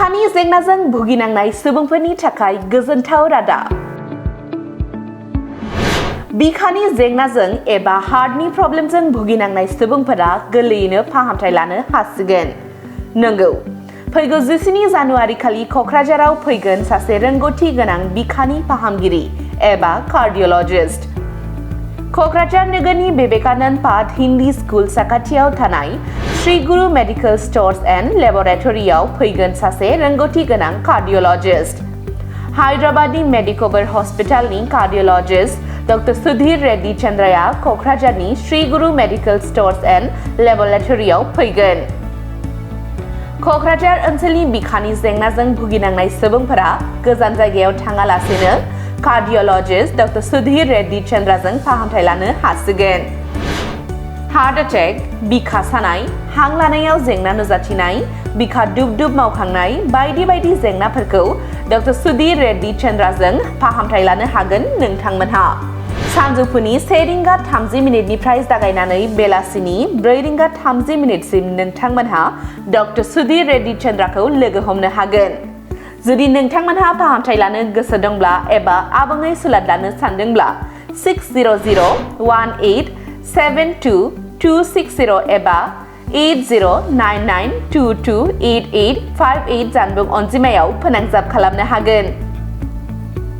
बिखानि जेंनाजों भुगिनांनाय सुबुंफोरनि थाखाय गोजोनथाव रादाब। बिखानि जेंनाजों एबा हार्टनि प्रब्लेमजों भुगिनांनाय सुबुंफोरा गोरलैयैनो फाहामथाय लानो हासिगोन। नंगौ, फैगौ 14 जानुवारि खालि क'क्राझाराव फैगोन सासे रोंगौथि गोनां बिखानि फाहामगिरि एबा कार्डिय'लजिस्ट। क'क्राझार नोगोरनि विवेकानन्द पार्क हिन्दी स्कुल साखाथियाव थानाय श्री गुरु मेडिकल स्टोर्स एन्ड लेबरेटरियाव फैगोन सासे रोंगौथि गोनां कार्डिय'लजिस्ट। हायद्राबादनि मेडिकोवर हस्पिटालनि कार्डिय'लजिस्ट Dr.SUDHEER रेड्डी चैंद्राया क'क्राझारनि श्री गुरु मेडिकल स्टोर्स एन्ड लेबरेटरियाव फैगोन। क'क्राझार ओनसोलनि बिखानि जेंनाजों भुगिनांनाय सुबुंफोरा गोजान जायगायाव थाङालासेनो कार्डिय'लजिस्ट Dr.SUDHEER रेड्डी चैंद्राजों फाहामथाय लानो हासिगोन। हार्ट अटैक, बिखा सानाय, हां लानायाव जेंना नुजाथिनाय, बिखा दुब-दुब मावखांनाय बायदि बायदि जेंनाफोरखौ Dr.SUDHEER रेड्डी चैंद्राजों फाहामथाय लानो हागोन नोंथांमोनहा। सानजौफुनि 1:30 जागायनानै बेलासिनि 4:30 नोंथांमोनहा Dr.SUDHEER रेड्डी चैंद्राखौ लोगो हमनो हागोन। जुदि नोंथांमोनहा फाहामथाय लानो गोसो दंब्ला एबा आबुङै सुलाद लानो सानदोंब्ला 600-1872-260 एबा 8099228858 जानबुं अनजिमायाव फोनांजाब खालामनो हागोन।